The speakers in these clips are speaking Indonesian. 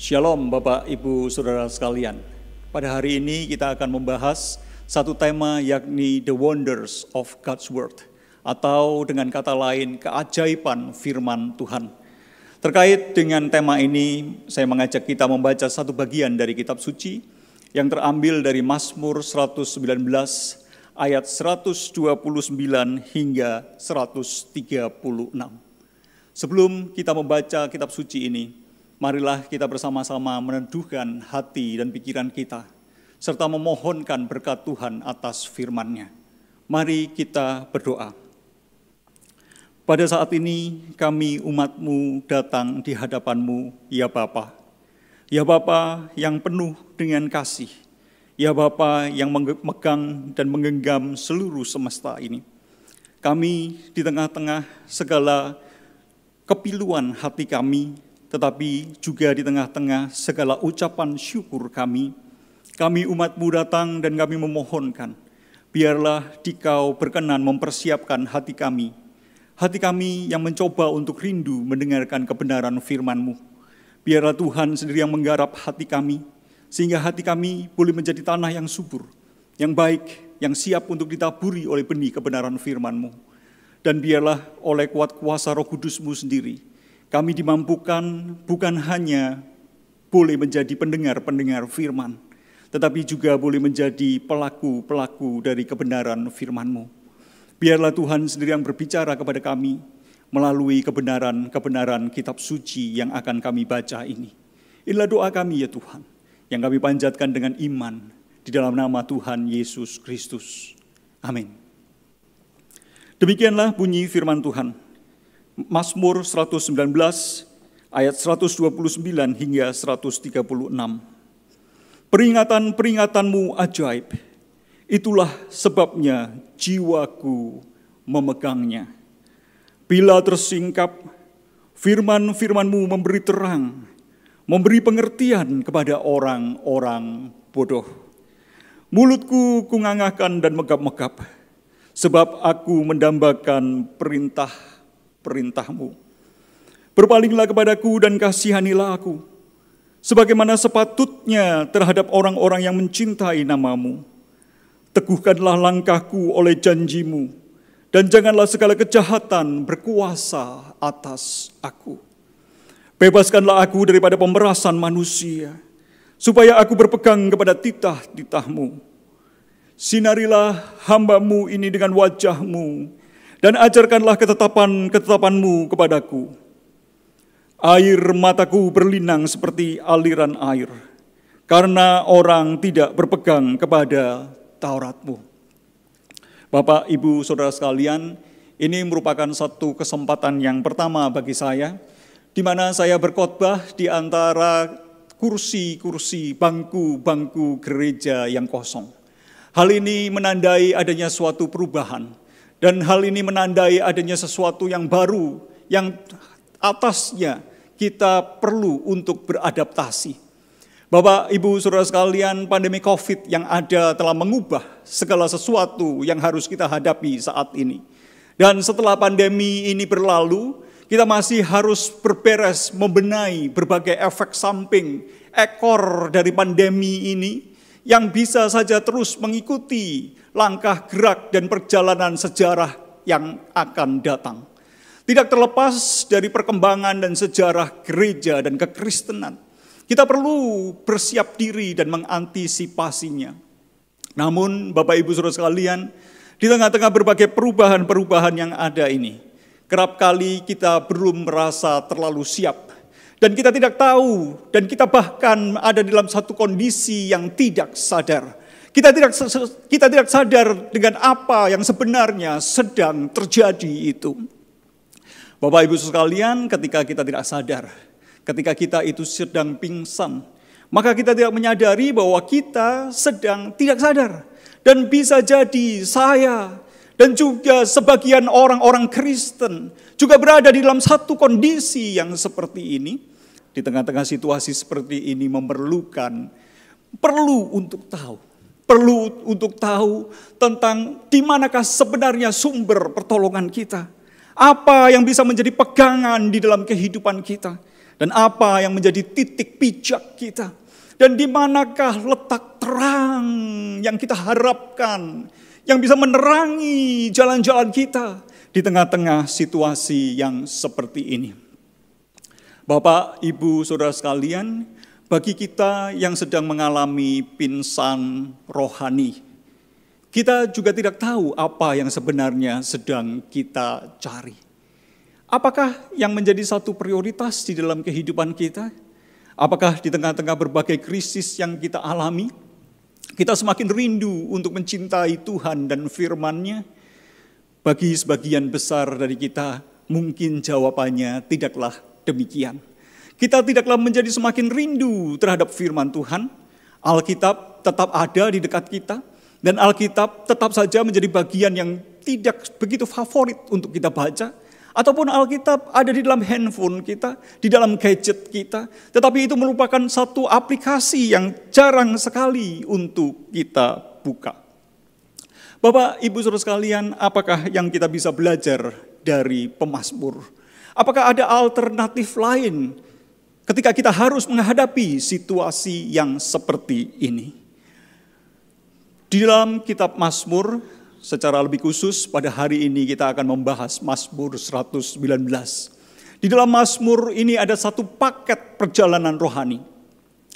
Shalom Bapak, Ibu, Saudara sekalian. Pada hari ini kita akan membahas satu tema yakni The Wonders of God's Word. Atau dengan kata lain, keajaiban firman Tuhan. Terkait dengan tema ini, saya mengajak kita membaca satu bagian dari kitab suci yang terambil dari Mazmur 119 ayat 129 hingga 136. Sebelum kita membaca kitab suci ini, marilah kita bersama-sama meneduhkan hati dan pikiran kita, serta memohonkan berkat Tuhan atas firman-Nya. Mari kita berdoa. Pada saat ini kami umat-Mu datang di hadapan-Mu, ya Bapa. Ya Bapa yang penuh dengan kasih. Ya Bapa yang memegang dan menggenggam seluruh semesta ini. Kami di tengah-tengah segala kepiluan hati kami, tetapi juga di tengah-tengah segala ucapan syukur kami umat-Mu datang dan kami memohonkan, biarlah Dikau berkenan mempersiapkan hati kami yang mencoba untuk rindu mendengarkan kebenaran firman-Mu. Biarlah Tuhan sendiri yang menggarap hati kami, sehingga hati kami boleh menjadi tanah yang subur, yang baik, yang siap untuk ditaburi oleh benih kebenaran firman-Mu. Dan biarlah oleh kuat kuasa Roh Kudus-Mu sendiri, kami dimampukan bukan hanya boleh menjadi pendengar-pendengar firman, tetapi juga boleh menjadi pelaku-pelaku dari kebenaran firman-Mu. Biarlah Tuhan sendiri yang berbicara kepada kami melalui kebenaran-kebenaran kitab suci yang akan kami baca ini. Inilah doa kami ya Tuhan, yang kami panjatkan dengan iman di dalam nama Tuhan Yesus Kristus. Amin. Demikianlah bunyi firman Tuhan. Mazmur 119 ayat 129 hingga 136. Peringatan-peringatanmu ajaib, itulah sebabnya jiwaku memegangnya. Bila tersingkap, firman-firmanmu memberi terang, memberi pengertian kepada orang-orang bodoh. Mulutku kungangahkan dan megap-megap, sebab aku mendambakan perintah-Mu. Berpalinglah kepadaku dan kasihanilah aku, sebagaimana sepatutnya terhadap orang-orang yang mencintai nama-Mu. Teguhkanlah langkahku oleh janji-Mu, dan janganlah segala kejahatan berkuasa atas aku. Bebaskanlah aku daripada pemerasan manusia, supaya aku berpegang kepada titah-titah-Mu. Sinarilah hamba-Mu ini dengan wajah-Mu, dan ajarkanlah ketetapan-ketetapan-Mu kepadaku. Air mataku berlinang seperti aliran air, karena orang tidak berpegang kepada Taurat-Mu. Bapak, Ibu, Saudara sekalian, ini merupakan satu kesempatan yang pertama bagi saya, di mana saya berkhotbah di antara kursi-kursi, bangku-bangku gereja yang kosong. Hal ini menandai adanya suatu perubahan, dan hal ini menandai adanya sesuatu yang baru, yang atasnya kita perlu untuk beradaptasi. Bapak, Ibu, Saudara sekalian, pandemi COVID yang ada telah mengubah segala sesuatu yang harus kita hadapi saat ini. Dan setelah pandemi ini berlalu, kita masih harus berberes membenahi berbagai efek samping, ekor dari pandemi ini, yang bisa saja terus mengikuti langkah gerak dan perjalanan sejarah yang akan datang. Tidak terlepas dari perkembangan dan sejarah gereja dan kekristenan, kita perlu bersiap diri dan mengantisipasinya. Namun Bapak Ibu Saudara sekalian, di tengah-tengah berbagai perubahan-perubahan yang ada ini, kerap kali kita belum merasa terlalu siap. Dan kita tidak tahu, dan kita bahkan ada dalam satu kondisi yang tidak sadar. Kita tidak sadar dengan apa yang sebenarnya sedang terjadi itu. Bapak Ibu sekalian, ketika kita tidak sadar, ketika kita itu sedang pingsan, maka kita tidak menyadari bahwa kita sedang tidak sadar. Dan bisa jadi saya dan juga sebagian orang-orang Kristen juga berada di dalam satu kondisi yang seperti ini. Di tengah-tengah situasi seperti ini perlu untuk tahu tentang di manakah sebenarnya sumber pertolongan kita. Apa yang bisa menjadi pegangan di dalam kehidupan kita. Dan apa yang menjadi titik pijak kita. Dan di manakah letak terang yang kita harapkan, yang bisa menerangi jalan-jalan kita di tengah-tengah situasi yang seperti ini. Bapak, Ibu, Saudara sekalian, bagi kita yang sedang mengalami pingsan rohani, kita juga tidak tahu apa yang sebenarnya sedang kita cari. Apakah yang menjadi satu prioritas di dalam kehidupan kita? Apakah di tengah-tengah berbagai krisis yang kita alami, kita semakin rindu untuk mencintai Tuhan dan firman-Nya? Bagi sebagian besar dari kita, mungkin jawabannya tidaklah demikian. Kita tidaklah menjadi semakin rindu terhadap firman Tuhan. Alkitab tetap ada di dekat kita, dan Alkitab tetap saja menjadi bagian yang tidak begitu favorit untuk kita baca. Ataupun Alkitab ada di dalam handphone kita, di dalam gadget kita. Tetapi itu merupakan satu aplikasi yang jarang sekali untuk kita buka. Bapak, Ibu, Saudara sekalian, apakah yang kita bisa belajar dari pemazmur? Apakah ada alternatif lain ketika kita harus menghadapi situasi yang seperti ini? Di dalam kitab Mazmur, secara lebih khusus pada hari ini kita akan membahas Mazmur 119. Di dalam Mazmur ini ada satu paket perjalanan rohani,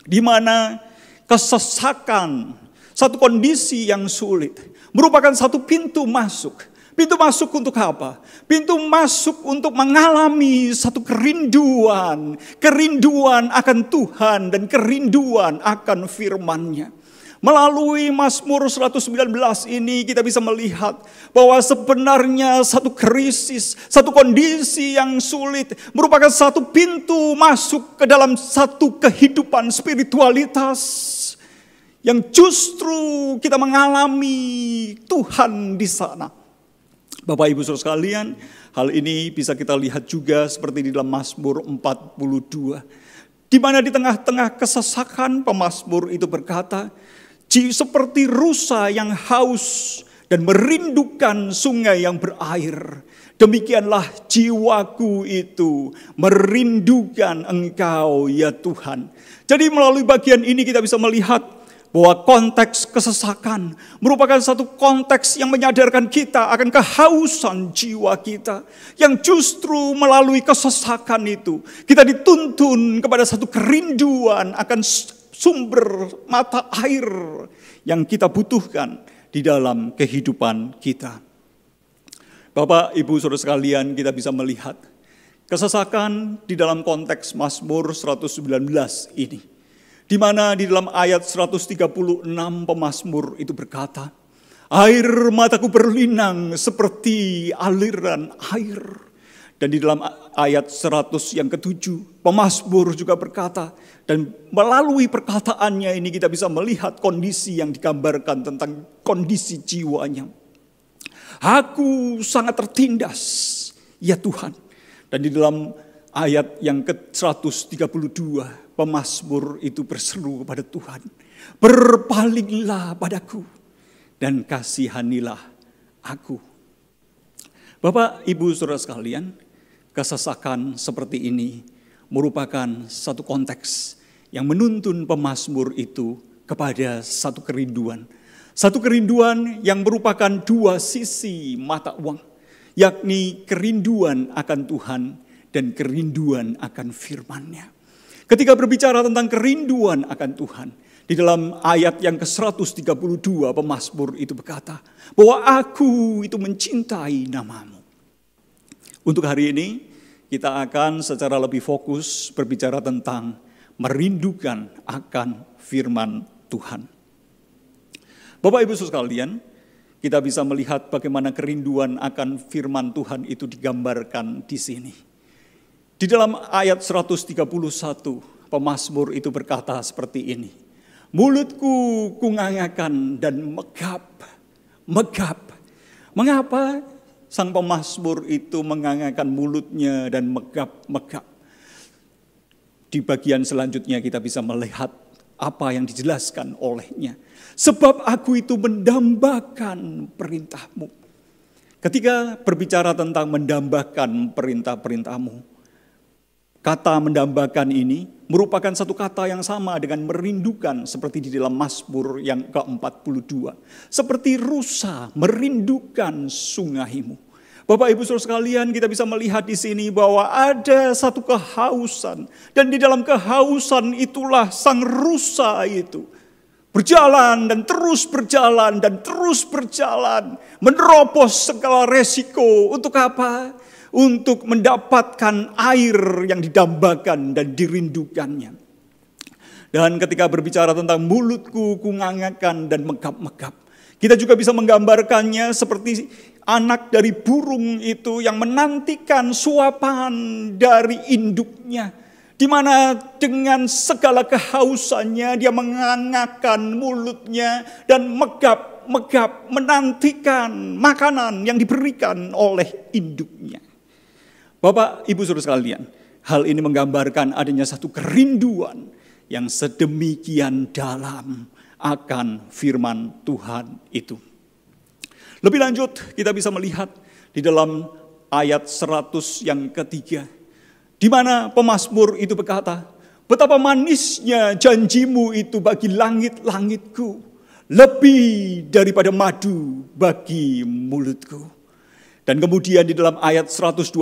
di mana kesesakan, satu kondisi yang sulit, merupakan satu pintu masuk. Pintu masuk untuk apa? Pintu masuk untuk mengalami satu kerinduan. Kerinduan akan Tuhan dan kerinduan akan firman-Nya. Melalui Mazmur 119 ini kita bisa melihat bahwa sebenarnya satu krisis, satu kondisi yang sulit merupakan satu pintu masuk ke dalam satu kehidupan spiritualitas yang justru kita mengalami Tuhan di sana. Bapak, Ibu, Saudara sekalian, hal ini bisa kita lihat juga seperti di dalam Mazmur 42. Di mana di tengah-tengah kesesakan pemazmur itu berkata, seperti rusa yang haus dan merindukan sungai yang berair, demikianlah jiwaku itu merindukan Engkau ya Tuhan. Jadi melalui bagian ini kita bisa melihat bahwa konteks kesesakan merupakan satu konteks yang menyadarkan kita akan kehausan jiwa kita. Yang justru melalui kesesakan itu kita dituntun kepada satu kerinduan akan sumber mata air yang kita butuhkan di dalam kehidupan kita. Bapak, Ibu, Saudara sekalian, kita bisa melihat kesesakan di dalam konteks Mazmur 119 ini. Di mana di dalam ayat 136 pemazmur itu berkata, air mataku berlinang seperti aliran air. Dan di dalam ayat 100 yang ke-7, pemazmur juga berkata, dan melalui perkataannya ini kita bisa melihat kondisi yang digambarkan tentang kondisi jiwanya. Aku sangat tertindas, ya Tuhan. Dan di dalam ayat yang ke-132, pemazmur itu berseru kepada Tuhan, berpalinglah padaku dan kasihanilah aku. Bapak, Ibu, Saudara sekalian, kesesakan seperti ini merupakan satu konteks yang menuntun pemazmur itu kepada satu kerinduan. Satu kerinduan yang merupakan dua sisi mata uang, yakni kerinduan akan Tuhan dan kerinduan akan firman-Nya. Ketika berbicara tentang kerinduan akan Tuhan, di dalam ayat yang ke-132 pemazmur itu berkata bahwa aku itu mencintai namamu. Untuk hari ini kita akan secara lebih fokus berbicara tentang merindukan akan firman Tuhan. Bapak, Ibu, Saudara sekalian, kita bisa melihat bagaimana kerinduan akan firman Tuhan itu digambarkan di sini. Di dalam ayat 131 pemazmur itu berkata seperti ini. Mulutku kungangakan dan megap. Mengapa sang pemazmur itu mengangakan mulutnya dan megap? Di bagian selanjutnya kita bisa melihat apa yang dijelaskan olehnya. Sebab aku itu mendambakan perintah-Mu. Ketika berbicara tentang mendambakan perintah-perintah-Mu, Kata mendambakan ini merupakan satu kata yang sama dengan merindukan seperti di dalam Mazmur yang ke-42. Seperti rusa merindukan sungaimu. Bapak Ibu Saudara sekalian, kita bisa melihat di sini bahwa ada satu kehausan. Dan di dalam kehausan itulah sang rusa itu berjalan dan terus berjalan dan terus berjalan. Menerobos segala resiko. Untuk apa? Untuk mendapatkan air yang didambakan dan dirindukannya. Dan ketika berbicara tentang mulutku kungangakan dan megap-megap, kita juga bisa menggambarkannya seperti anak dari burung itu yang menantikan suapan dari induknya. Di mana dengan segala kehausannya dia mengangakkan mulutnya dan megap-megap menantikan makanan yang diberikan oleh induknya. Bapak, Ibu, Saudara sekalian, hal ini menggambarkan adanya satu kerinduan yang sedemikian dalam akan firman Tuhan itu. Lebih lanjut, kita bisa melihat di dalam ayat 100 yang ketiga, di mana pemazmur itu berkata, betapa manisnya janjimu itu bagi langit-langitku, lebih daripada madu bagi mulutku. Dan kemudian di dalam ayat 127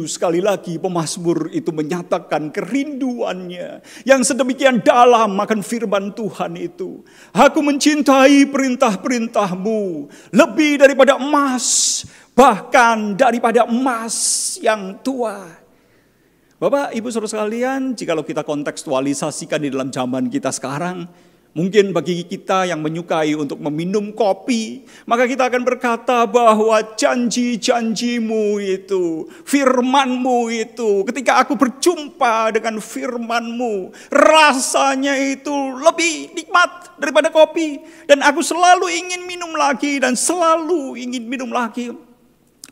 sekali lagi pemazmur itu menyatakan kerinduannya yang sedemikian dalam akan firman Tuhan itu. Aku mencintai perintah-perintahmu lebih daripada emas, bahkan daripada emas yang tua. Bapak, Ibu, Saudara sekalian, jikalau kita kontekstualisasikan di dalam zaman kita sekarang, mungkin bagi kita yang menyukai untuk meminum kopi, maka kita akan berkata bahwa janji-janjimu itu, firmanmu itu, ketika aku berjumpa dengan firmanmu, rasanya itu lebih nikmat daripada kopi. Dan aku selalu ingin minum lagi dan selalu ingin minum lagi.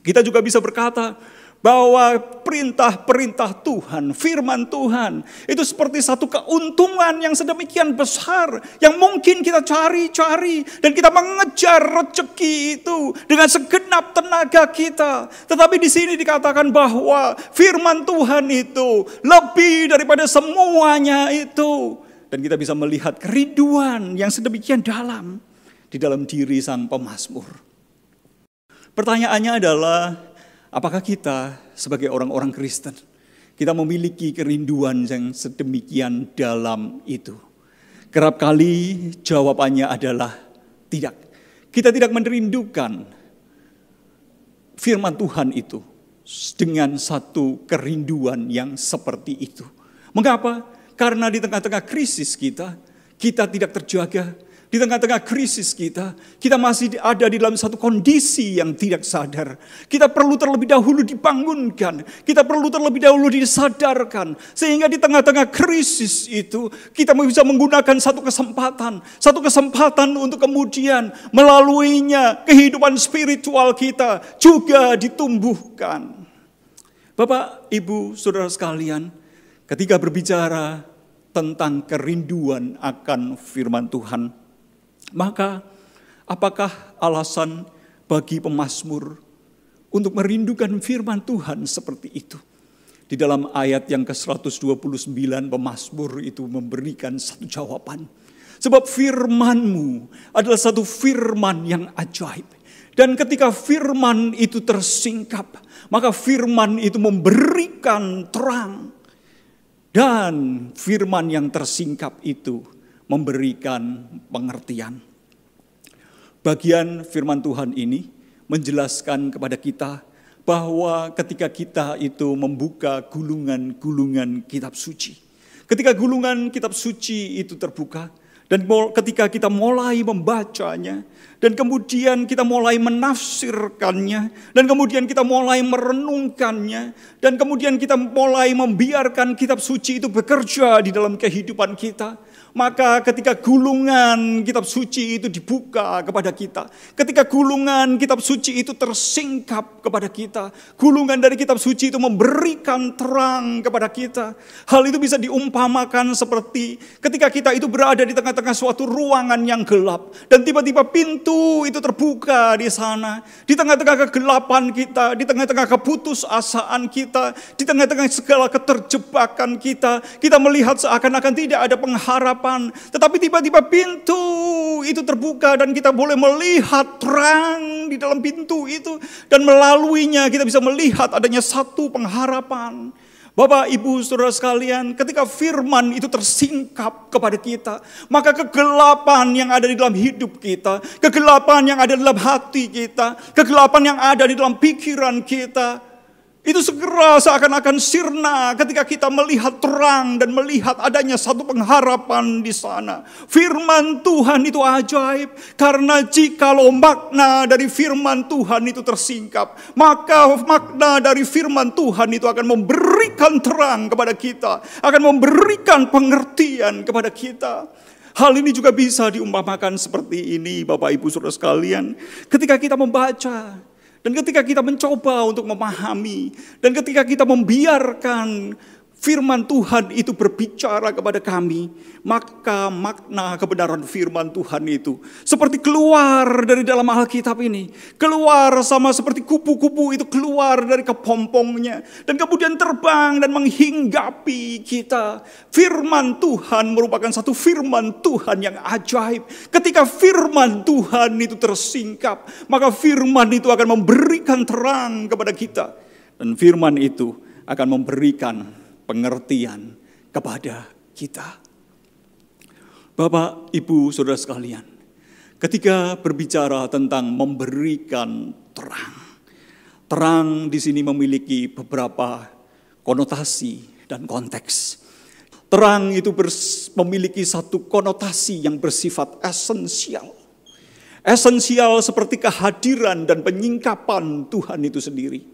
Kita juga bisa berkata bahwa perintah-perintah Tuhan, firman Tuhan, itu seperti satu keuntungan yang sedemikian besar, yang mungkin kita cari-cari, dan kita mengejar rezeki itu dengan segenap tenaga kita. Tetapi di sini dikatakan bahwa firman Tuhan itu lebih daripada semuanya itu. Dan kita bisa melihat kerinduan yang sedemikian dalam di dalam diri sang pemazmur. Pertanyaannya adalah, apakah kita sebagai orang-orang Kristen, kita memiliki kerinduan yang sedemikian dalam itu? Kerap kali jawabannya adalah tidak. Kita tidak merindukan firman Tuhan itu dengan satu kerinduan yang seperti itu. Mengapa? Karena di tengah-tengah krisis kita tidak terjaga. Di tengah-tengah krisis kita masih ada di dalam satu kondisi yang tidak sadar. Kita perlu terlebih dahulu dibangunkan. Kita perlu terlebih dahulu disadarkan. Sehingga di tengah-tengah krisis itu kita bisa menggunakan satu kesempatan. Satu kesempatan untuk kemudian melaluinya kehidupan spiritual kita juga ditumbuhkan. Bapak, Ibu, Saudara sekalian, ketika berbicara tentang kerinduan akan firman Tuhan, maka apakah alasan bagi pemazmur untuk merindukan firman Tuhan seperti itu? Di dalam ayat yang ke-129 pemazmur itu memberikan satu jawaban. Sebab firman-Mu adalah satu firman yang ajaib. Dan ketika firman itu tersingkap, maka firman itu memberikan terang. Dan firman yang tersingkap itu memberikan pengertian. Bagian firman Tuhan ini menjelaskan kepada kita bahwa ketika kita itu membuka gulungan-gulungan kitab suci, ketika gulungan kitab suci itu terbuka, dan ketika kita mulai membacanya, dan kemudian kita mulai menafsirkannya, dan kemudian kita mulai merenungkannya, dan kemudian kita mulai membiarkan kitab suci itu bekerja di dalam kehidupan kita, maka ketika gulungan kitab suci itu dibuka kepada kita, ketika gulungan kitab suci itu tersingkap kepada kita, gulungan dari kitab suci itu memberikan terang kepada kita. Hal itu bisa diumpamakan seperti ketika kita itu berada di tengah tengah-tengah suatu ruangan yang gelap. Dan tiba-tiba pintu itu terbuka di sana. Di tengah-tengah kegelapan kita, di tengah-tengah keputusasaan kita, di tengah-tengah segala keterjebakan kita. Kita melihat seakan-akan tidak ada pengharapan. Tetapi tiba-tiba pintu itu terbuka dan kita boleh melihat terang di dalam pintu itu. Dan melaluinya kita bisa melihat adanya satu pengharapan. Bapak, Ibu, Saudara sekalian, ketika firman itu tersingkap kepada kita, maka kegelapan yang ada di dalam hidup kita, kegelapan yang ada di dalam hati kita, kegelapan yang ada di dalam pikiran kita, itu segera seakan-akan sirna ketika kita melihat terang dan melihat adanya satu pengharapan di sana. Firman Tuhan itu ajaib, karena jikalau makna dari firman Tuhan itu tersingkap, maka makna dari firman Tuhan itu akan memberikan terang kepada kita, akan memberikan pengertian kepada kita. Hal ini juga bisa diumpamakan seperti ini, Bapak Ibu Saudara sekalian. Ketika kita membaca, dan ketika kita mencoba untuk memahami, dan ketika kita membiarkan firman Tuhan itu berbicara kepada kami, maka makna kebenaran firman Tuhan itu seperti keluar dari dalam Alkitab ini. Keluar sama seperti kupu-kupu itu keluar dari kepompongnya. Dan kemudian terbang dan menghinggapi kita. Firman Tuhan merupakan satu firman Tuhan yang ajaib. Ketika firman Tuhan itu tersingkap, maka firman itu akan memberikan terang kepada kita. Dan firman itu akan memberikan pengertian kepada kita. Bapak, Ibu, Saudara sekalian, ketika berbicara tentang memberikan terang, terang di sini memiliki beberapa konotasi dan konteks. Terang itu memiliki satu konotasi yang bersifat esensial. Esensial seperti kehadiran dan penyingkapan Tuhan itu sendiri.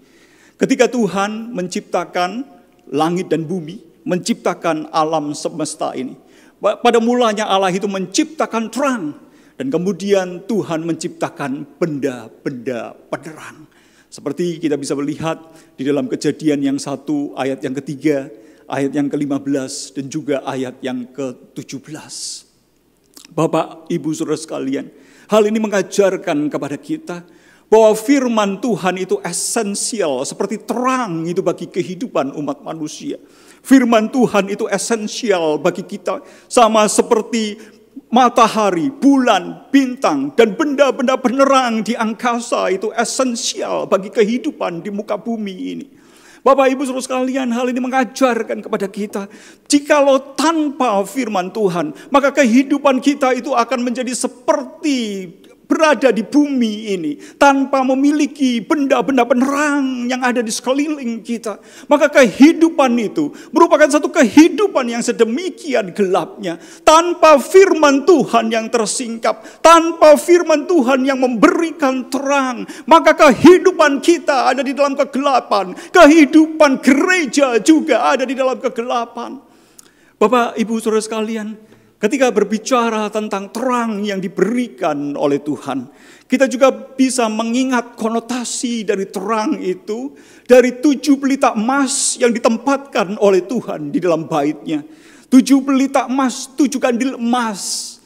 Ketika Tuhan menciptakan langit dan bumi, menciptakan alam semesta ini. Pada mulanya Allah itu menciptakan terang. Dan kemudian Tuhan menciptakan benda-benda penerang. Seperti kita bisa melihat di dalam Kejadian yang 1, ayat yang ketiga, ayat yang ke-15, dan juga ayat yang ke-17. Bapak, Ibu, Saudara sekalian, hal ini mengajarkan kepada kita bahwa firman Tuhan itu esensial seperti terang itu bagi kehidupan umat manusia. Firman Tuhan itu esensial bagi kita, sama seperti matahari, bulan, bintang, dan benda-benda penerang di angkasa itu esensial bagi kehidupan di muka bumi ini. Bapak, Ibu, Saudara sekalian, hal ini mengajarkan kepada kita, jikalau tanpa firman Tuhan, maka kehidupan kita itu akan menjadi seperti berada di bumi ini tanpa memiliki benda-benda penerang yang ada di sekeliling kita. Maka kehidupan itu merupakan satu kehidupan yang sedemikian gelapnya. Tanpa firman Tuhan yang tersingkap, tanpa firman Tuhan yang memberikan terang, maka kehidupan kita ada di dalam kegelapan. Kehidupan gereja juga ada di dalam kegelapan. Bapak, Ibu, Saudara sekalian, ketika berbicara tentang terang yang diberikan oleh Tuhan, kita juga bisa mengingat konotasi dari terang itu dari 7 pelita emas yang ditempatkan oleh Tuhan di dalam bait-Nya. 7 pelita emas, 7 kandil emas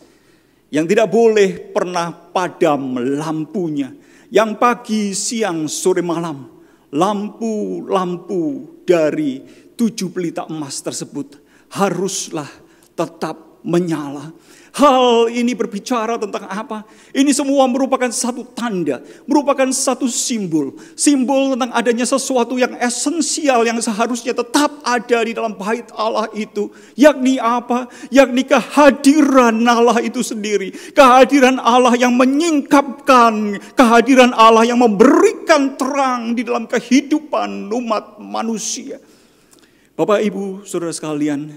yang tidak boleh pernah padam lampunya. Yang pagi, siang, sore, malam, lampu-lampu dari 7 pelita emas tersebut haruslah tetap menyala. Hal ini berbicara tentang apa? Ini semua merupakan satu tanda, merupakan satu simbol. Simbol tentang adanya sesuatu yang esensial yang seharusnya tetap ada di dalam bait Allah itu. Yakni apa? Yakni kehadiran Allah itu sendiri. Kehadiran Allah yang menyingkapkan, kehadiran Allah yang memberikan terang di dalam kehidupan umat manusia. Bapak, Ibu, Saudara sekalian,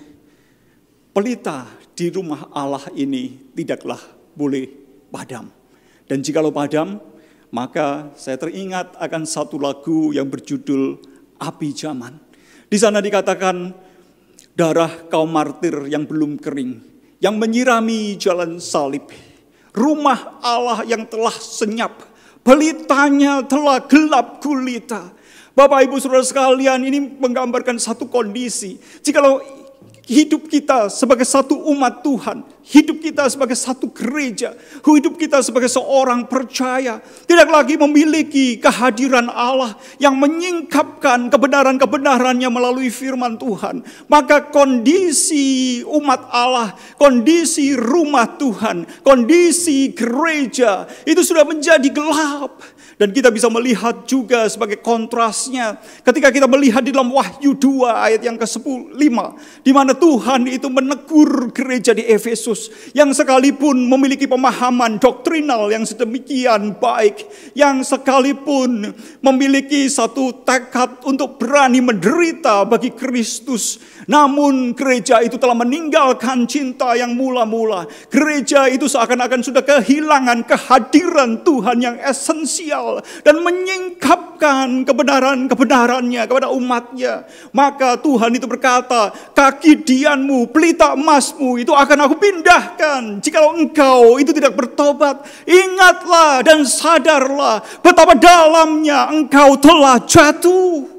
pelita di rumah Allah ini tidaklah boleh padam. Dan jikalau padam, maka saya teringat akan satu lagu yang berjudul Api Zaman. Di sana dikatakan, darah kaum martir yang belum kering, yang menyirami jalan salib. Rumah Allah yang telah senyap, pelitanya telah gelap gulita. Bapak, Ibu, Saudara sekalian, ini menggambarkan satu kondisi. Jikalau hidup kita sebagai satu umat Tuhan, hidup kita sebagai satu gereja, hidup kita sebagai seorang percaya, tidak lagi memiliki kehadiran Allah yang menyingkapkan kebenaran-kebenarannya melalui firman Tuhan. Maka kondisi umat Allah, kondisi rumah Tuhan, kondisi gereja itu sudah menjadi gelap. Dan kita bisa melihat juga sebagai kontrasnya ketika kita melihat di dalam Wahyu 2 ayat yang ke-5, di mana Tuhan itu menegur gereja di Efesus yang sekalipun memiliki pemahaman doktrinal yang sedemikian baik, yang sekalipun memiliki satu tekad untuk berani menderita bagi Kristus, namun gereja itu telah meninggalkan cinta yang mula-mula. Gereja itu seakan-akan sudah kehilangan kehadiran Tuhan yang esensial dan menyingkapkan kebenaran-kebenarannya kepada umatnya. Maka Tuhan itu berkata, kaki dianmu, pelita emasmu itu akan aku pindahkan jikalau engkau itu tidak bertobat. Ingatlah dan sadarlah betapa dalamnya engkau telah jatuh.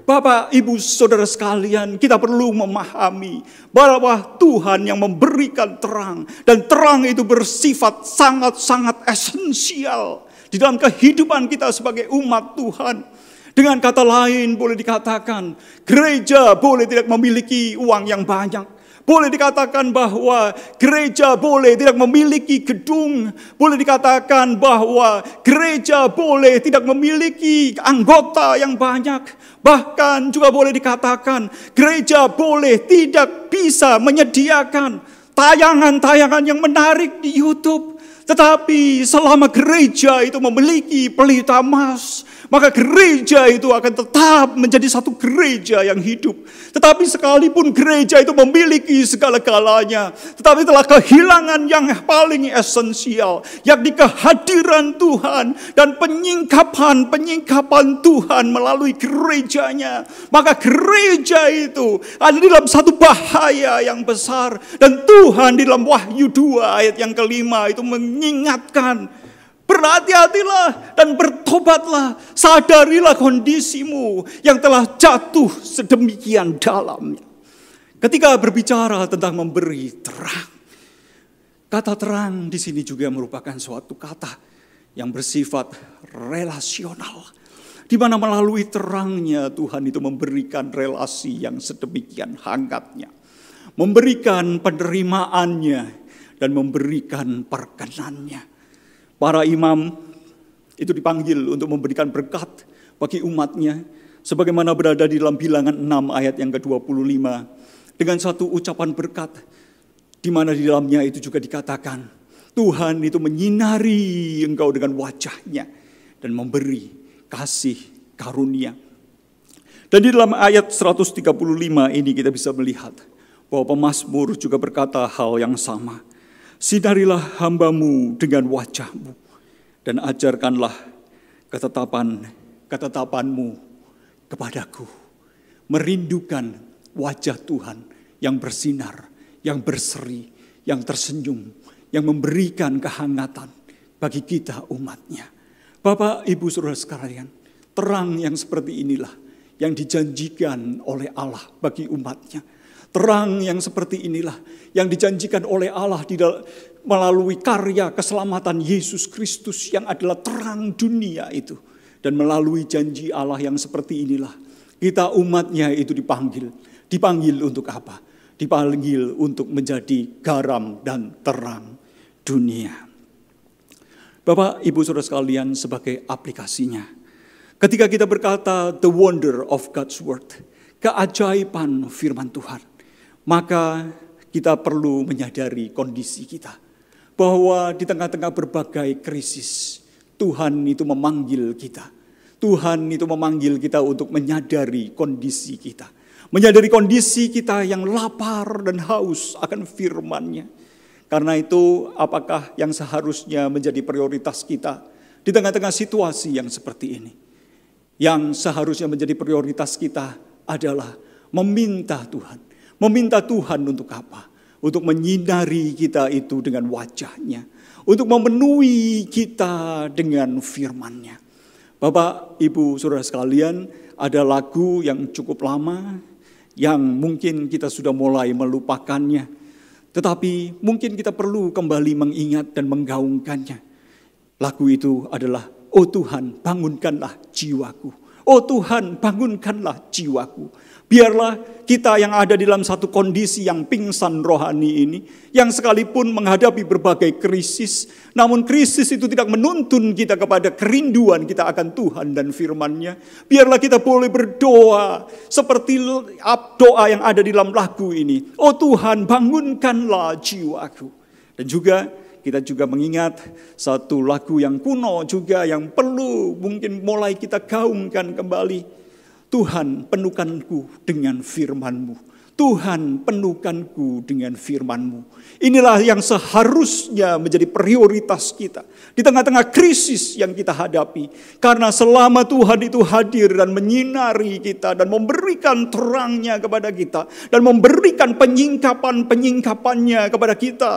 Bapak, Ibu, Saudara sekalian, kita perlu memahami bahwa Tuhan yang memberikan terang, dan terang itu bersifat sangat-sangat esensial di dalam kehidupan kita sebagai umat Tuhan. Dengan kata lain boleh dikatakan, gereja boleh tidak memiliki uang yang banyak. Boleh dikatakan bahwa gereja boleh tidak memiliki gedung. Boleh dikatakan bahwa gereja boleh tidak memiliki anggota yang banyak. Bahkan juga boleh dikatakan gereja boleh tidak bisa menyediakan tayangan-tayangan yang menarik di YouTube. Tetapi selama gereja itu memiliki pelita emas, maka gereja itu akan tetap menjadi satu gereja yang hidup. Tetapi sekalipun gereja itu memiliki segala-galanya, tetapi telah kehilangan yang paling esensial, yakni kehadiran Tuhan dan penyingkapan Tuhan melalui gerejanya, maka gereja itu ada di dalam satu bahaya yang besar. Dan Tuhan di dalam Wahyu 2 ayat yang ke-5 itu mengingatkan, berhati-hatilah dan bertobatlah, sadarilah kondisimu yang telah jatuh sedemikian dalamnya. Ketika berbicara tentang memberi terang, kata terang di sini juga merupakan suatu kata yang bersifat relasional, di mana melalui terangnya Tuhan itu memberikan relasi yang sedemikian hangatnya, memberikan penerimaannya dan memberikan perkenannya. Para imam itu dipanggil untuk memberikan berkat bagi umatnya, sebagaimana berada di dalam Bilangan 6 ayat yang ke-25, dengan satu ucapan berkat, di mana di dalamnya itu juga dikatakan, Tuhan itu menyinari engkau dengan wajahnya dan memberi kasih karunia. Dan di dalam ayat 135 ini kita bisa melihat bahwa pemazmur juga berkata hal yang sama. Sinarilah hambamu dengan wajahmu dan ajarkanlah ketetapanmu kepadaku. Merindukan wajah Tuhan yang bersinar, yang berseri, yang tersenyum, yang memberikan kehangatan bagi kita umatnya. Bapak, Ibu, Saudara sekalian, terang yang seperti inilah yang dijanjikan oleh Allah bagi umatnya. Terang yang seperti inilah yang dijanjikan oleh Allah melalui karya keselamatan Yesus Kristus yang adalah terang dunia itu. Dan melalui janji Allah yang seperti inilah kita umatnya itu dipanggil. Dipanggil untuk apa? Dipanggil untuk menjadi garam dan terang dunia. Bapak, Ibu, Saudara sekalian, sebagai aplikasinya, ketika kita berkata the wonder of God's word, keajaiban firman Tuhan, maka kita perlu menyadari kondisi kita. Bahwa di tengah-tengah berbagai krisis, Tuhan itu memanggil kita. Tuhan itu memanggil kita untuk menyadari kondisi kita. Menyadari kondisi kita yang lapar dan haus akan firman-Nya. Karena itu apakah yang seharusnya menjadi prioritas kita di tengah-tengah situasi yang seperti ini? Yang seharusnya menjadi prioritas kita adalah meminta Tuhan. Meminta Tuhan untuk apa? Untuk menyinari kita itu dengan wajah-Nya. Untuk memenuhi kita dengan firman-Nya. Bapak, Ibu, Saudara sekalian, ada lagu yang cukup lama yang mungkin kita sudah mulai melupakannya, tetapi mungkin kita perlu kembali mengingat dan menggaungkannya. Lagu itu adalah, "Oh Tuhan, bangunkanlah jiwaku. Oh Tuhan, bangunkanlah jiwaku." Biarlah kita yang ada di dalam satu kondisi yang pingsan rohani ini, yang sekalipun menghadapi berbagai krisis, namun krisis itu tidak menuntun kita kepada kerinduan kita akan Tuhan dan firman-Nya. Biarlah kita boleh berdoa seperti doa yang ada di dalam lagu ini. "Oh Tuhan, bangunkanlah jiwaku." Dan juga kita juga mengingat satu lagu yang kuno juga yang perlu mungkin mulai kita gaungkan kembali. "Tuhan, penuhkanku dengan firman-Mu. Tuhan, penuhkanku dengan firman-Mu." Inilah yang seharusnya menjadi prioritas kita di tengah-tengah krisis yang kita hadapi. Karena selama Tuhan itu hadir dan menyinari kita dan memberikan terangnya kepada kita dan memberikan penyingkapan-penyingkapannya kepada kita,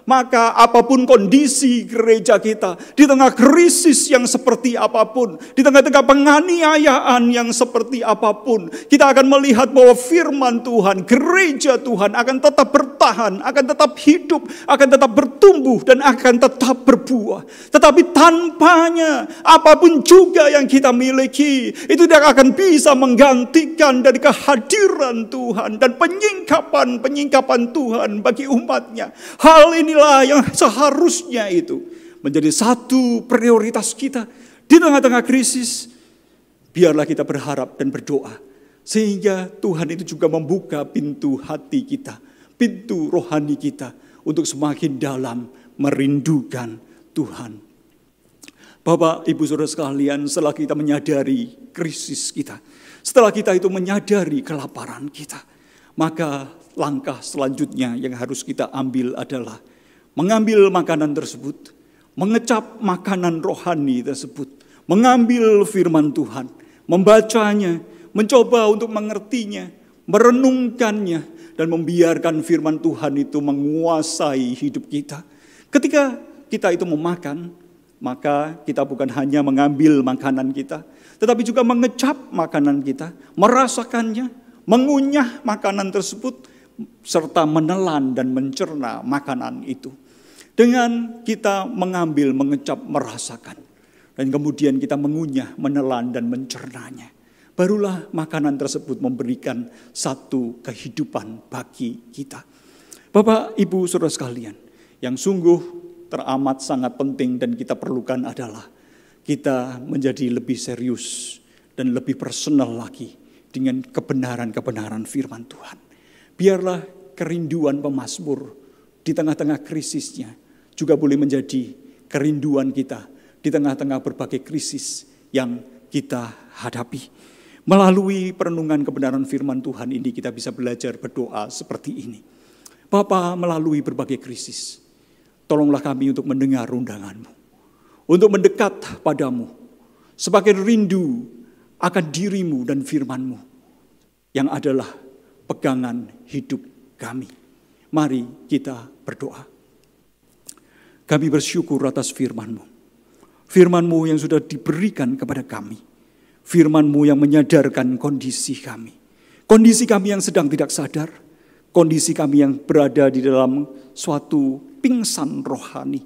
maka apapun kondisi gereja kita, di tengah krisis yang seperti apapun, di tengah-tengah penganiayaan yang seperti apapun, kita akan melihat bahwa firman Tuhan, gereja Tuhan akan tetap bertahan, akan tetap hidup, akan tetap bertumbuh, dan akan tetap berbuah. Tetapi tanpanya, apapun juga yang kita miliki, itu tidak akan bisa menggantikan dari kehadiran Tuhan dan penyingkapan Tuhan bagi umatnya. Hal ini yang seharusnya itu menjadi satu prioritas kita di tengah-tengah krisis. Biarlah kita berharap dan berdoa sehingga Tuhan itu juga membuka pintu hati kita, pintu rohani kita untuk semakin dalam merindukan Tuhan. Bapak, Ibu, Saudara sekalian, setelah kita menyadari krisis kita, setelah kita itu menyadari kelaparan kita, maka langkah selanjutnya yang harus kita ambil adalah mengambil makanan tersebut, mengecap makanan rohani tersebut, mengambil firman Tuhan, membacanya, mencoba untuk mengertinya, merenungkannya, dan membiarkan firman Tuhan itu menguasai hidup kita. Ketika kita itu memakan, maka kita bukan hanya mengambil makanan kita, tetapi juga mengecap makanan kita, merasakannya, mengunyah makanan tersebut, serta menelan dan mencerna makanan itu. Dengan kita mengambil, mengecap, merasakan, dan kemudian kita mengunyah, menelan, dan mencernanya, barulah makanan tersebut memberikan satu kehidupan bagi kita. Bapak, Ibu, Saudara sekalian, yang sungguh teramat sangat penting dan kita perlukan adalah kita menjadi lebih serius dan lebih personal lagi dengan kebenaran-kebenaran firman Tuhan. Biarlah kerinduan pemazmur di tengah-tengah krisisnya juga boleh menjadi kerinduan kita di tengah-tengah berbagai krisis yang kita hadapi. Melalui perenungan kebenaran firman Tuhan ini kita bisa belajar berdoa seperti ini. Bapa, melalui berbagai krisis, tolonglah kami untuk mendengar undangan-Mu, untuk mendekat padamu, sebagai rindu akan diri-Mu dan firman-Mu yang adalah pegangan hidup kami. Mari kita berdoa. Kami bersyukur atas firman-Mu. Firman-Mu yang sudah diberikan kepada kami. Firman-Mu yang menyadarkan kondisi kami. Kondisi kami yang sedang tidak sadar. Kondisi kami yang berada di dalam suatu pingsan rohani.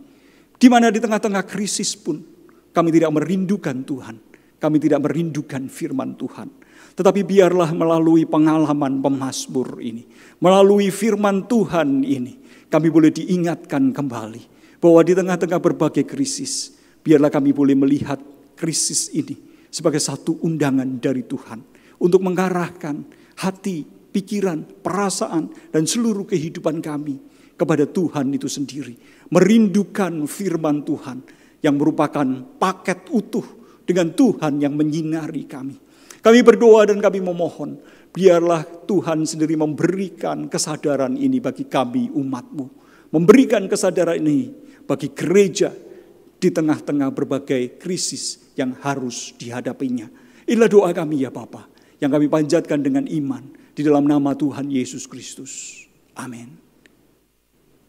Di mana di tengah-tengah krisis pun kami tidak merindukan Tuhan. Kami tidak merindukan firman Tuhan. Tetapi biarlah melalui pengalaman pemazmur ini, melalui firman Tuhan ini, kami boleh diingatkan kembali bahwa di tengah-tengah berbagai krisis, biarlah kami boleh melihat krisis ini sebagai satu undangan dari Tuhan untuk mengarahkan hati, pikiran, perasaan, dan seluruh kehidupan kami kepada Tuhan itu sendiri. Merindukan firman Tuhan yang merupakan paket utuh dengan Tuhan yang menyinari kami. Kami berdoa dan kami memohon, biarlah Tuhan sendiri memberikan kesadaran ini bagi kami umat-Mu. Memberikan kesadaran ini bagi gereja di tengah-tengah berbagai krisis yang harus dihadapinya. Inilah doa kami ya Bapa, yang kami panjatkan dengan iman di dalam nama Tuhan Yesus Kristus. Amin.